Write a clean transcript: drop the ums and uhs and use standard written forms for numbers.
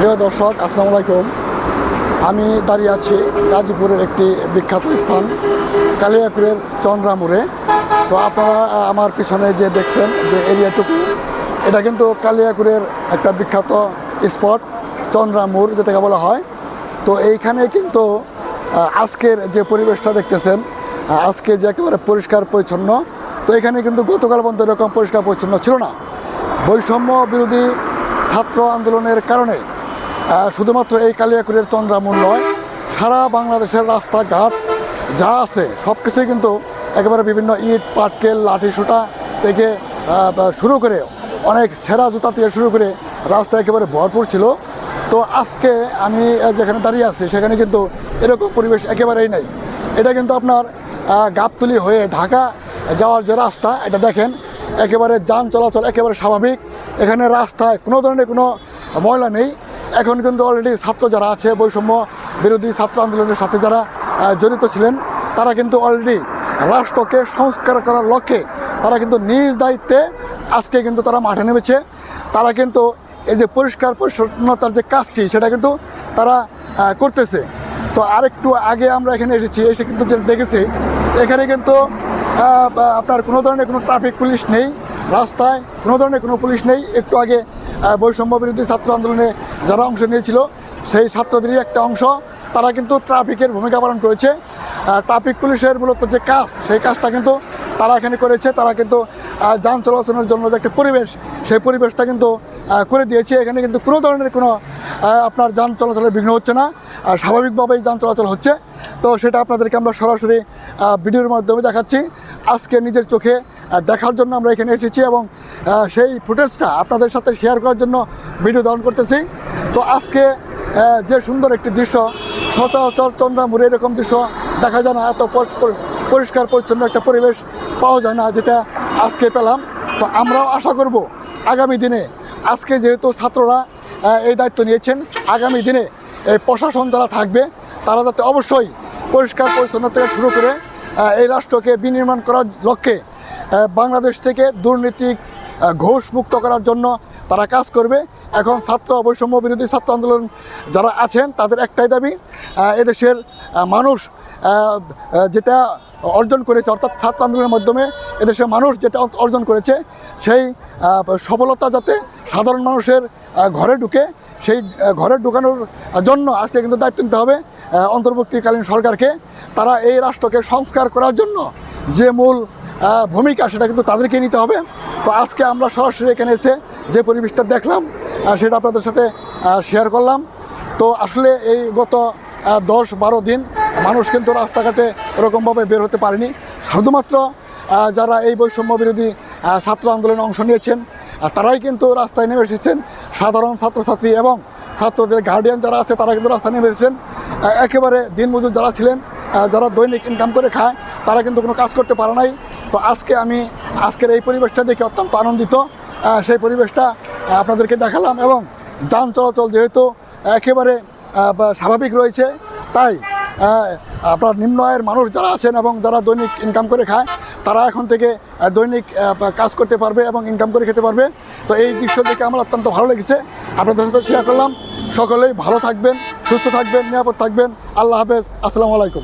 প্রিয় দর্শক, আসসালামু আলাইকুম। আমি দাঁড়িয়ে আছি গাজীপুরের একটি বিখ্যাত স্থান কালিয়াকুরের চন্দ্রা মোড়ে। তো আপনারা আমার পিছনে যে দেখছেন যে এরিয়াটুকু, এটা কিন্তু কালিয়াকুরের একটা বিখ্যাত স্পট চন্দ্রা মোড় যেটাকে বলা হয়। তো এইখানে কিন্তু আজকের যে পরিবেশটা দেখতেছেন, আজকে যে একেবারে পরিষ্কার পরিচ্ছন্ন, তো এখানে কিন্তু গতকাল পর্যন্ত এরকম পরিষ্কার পরিচ্ছন্ন ছিল না। বৈষম্য বিরোধী ছাত্র আন্দোলনের কারণে শুধুমাত্র এই কালিয়াকুরের চন্দ্রা মোড় নয়, সারা বাংলাদেশের রাস্তাঘাট যা আছে সব কিছুই কিন্তু একেবারে বিভিন্ন ইট পাটকেল লাঠি সোঁটা থেকে শুরু করে অনেক ছেঁড়া জুতা থেকে শুরু করে রাস্তা একেবারে ভরপুর ছিল। তো আজকে আমি যেখানে দাঁড়িয়ে আছি সেখানে কিন্তু এরকম পরিবেশ একেবারেই নেই। এটা কিন্তু আপনার গাবতলী হয়ে ঢাকা যাওয়ার যে রাস্তা, এটা দেখেন একেবারে যান চলাচল একেবারে স্বাভাবিক। এখানে রাস্তায় কোনো ধরনের কোনো ময়লা নেই। এখন কিন্তু অলরেডি ছাত্র যারা আছে, বৈষম্য বিরোধী ছাত্র আন্দোলনের সাথে যারা জড়িত ছিলেন, তারা কিন্তু অলরেডি রাষ্ট্রকে সংস্কার করার লক্ষ্যে তারা কিন্তু নিজ দায়িত্বে আজকে কিন্তু তারা মাঠে নেমেছে। তারা কিন্তু এই যে পরিষ্কার পরিচ্ছন্নতার যে কাজটি সেটা কিন্তু তারা করতেছে। তো আরেকটু আগে আমরা এখানে এসে কিন্তু যেটা দেখেছি, এখানে কিন্তু আপনার কোনো ধরনের কোনো ট্রাফিক পুলিশ নেই, রাস্তায় কোনো ধরনের কোনো পুলিশ নেই। একটু আগে বৈষম্য বিরোধী ছাত্র আন্দোলনে যারা অংশ নিয়েছিল সেই ছাত্রদেরই একটা অংশ, তারা কিন্তু ট্রাফিকের ভূমিকা পালন করেছে। ট্রাফিক পুলিশের মূলত যে কাজ, সেই কাজটা কিন্তু তারা এখানে করেছে। তারা কিন্তু যান চলাচলের জন্য যে একটা পরিবেশ, সেই পরিবেশটা কিন্তু করে দিয়েছে। এখানে কিন্তু কোনো ধরনের কোনো আপনার যান চলাচলের বিঘ্ন হচ্ছে না, স্বাভাবিকভাবেই যান চলাচল হচ্ছে। তো সেটা আপনাদেরকে আমরা সরাসরি ভিডিওর মাধ্যমে দেখাচ্ছি। আজকে নিজের চোখে দেখার জন্য আমরা এখানে এসেছি এবং সেই ফুটেজটা আপনাদের সাথে শেয়ার করার জন্য ভিডিও ধারণ করতেছি। তো আজকে যে সুন্দর একটি দৃশ্য, সচরাচর চন্দ্রা মোড়ে এরকম দৃশ্য দেখা যায় না, এত পরিষ্কার পরিচ্ছন্ন একটা পরিবেশ পাওয়া যায় না, যেটা আজকে পেলাম। তো আমরাও আশা করব আগামী দিনে, আজকে যেহেতু ছাত্ররা এই দায়িত্ব নিয়েছেন, আগামী দিনে এই প্রশাসন যারা থাকবে তারা যাতে অবশ্যই পরিষ্কার পরিচ্ছন্নতা থেকে শুরু করে এই রাষ্ট্রকে বিনির্মাণ করার লক্ষ্যে বাংলাদেশ থেকে দুর্নীতি ঘোষ মুক্ত করার জন্য তারা কাজ করবে। এখন ছাত্র বৈষম্য বিরোধী ছাত্র আন্দোলন যারা আছেন তাদের একটাই দাবি, এদেশের মানুষ যেটা অর্জন করেছে, অর্থাৎ ছাত্র আন্দোলনের মাধ্যমে এদেশের মানুষ যেটা অর্জন করেছে, সেই সফলতা যাতে সাধারণ মানুষের ঘরে ঢুকে, সেই ঘরে ঢুকানোর জন্য আজকে কিন্তু দায়িত্ব নিতে হবে অন্তর্বর্তীকালীন সরকারকে। তারা এই রাষ্ট্রকে সংস্কার করার জন্য যে মূল ভূমিকা, সেটা কিন্তু তাদেরকে নিতে হবে। তো আজকে আমরা সরাসরি এখানে এসে যে পরিবেশটা দেখলাম সেটা আপনাদের সাথে শেয়ার করলাম। তো আসলে এই গত 10-12 দিন মানুষ কিন্তু রাস্তাঘাটে এরকমভাবে বের হতে পারেনি। শুধুমাত্র যারা এই বৈষম্য বিরোধী ছাত্র আন্দোলনে অংশ নিয়েছেন তারাই কিন্তু রাস্তায় নেমে এসেছেন। সাধারণ ছাত্রছাত্রী এবং ছাত্রদের গার্ডিয়ান যারা আছে তারা কিন্তু রাস্তায় নেমে এসেছেন। একেবারে দিনমজুর যারা ছিলেন, যারা দৈনিক ইনকাম করে খায়, তারা কিন্তু কোনো কাজ করতে পারে নাই। তো আজকে আমি আজকের এই পরিবেশটা দেখে অত্যন্ত আনন্দিত। সেই পরিবেশটা আপনাদেরকে দেখালাম এবং যান চলাচল যেহেতু একেবারে স্বাভাবিক রয়েছে, তাই আপনার নিম্ন আয়ের মানুষ যারা আছেন এবং যারা দৈনিক ইনকাম করে খায়, তারা এখন থেকে দৈনিক কাজ করতে পারবে এবং ইনকাম করে খেতে পারবে। তো এই দৃশ্য দেখে আমার অত্যন্ত ভালো লেগেছে, আপনাদের সাথে শেয়ার করলাম। সকলেই ভালো থাকবেন, সুস্থ থাকবেন, নিরাপদ থাকবেন। আল্লাহ হাফেজ, আসসালামু আলাইকুম।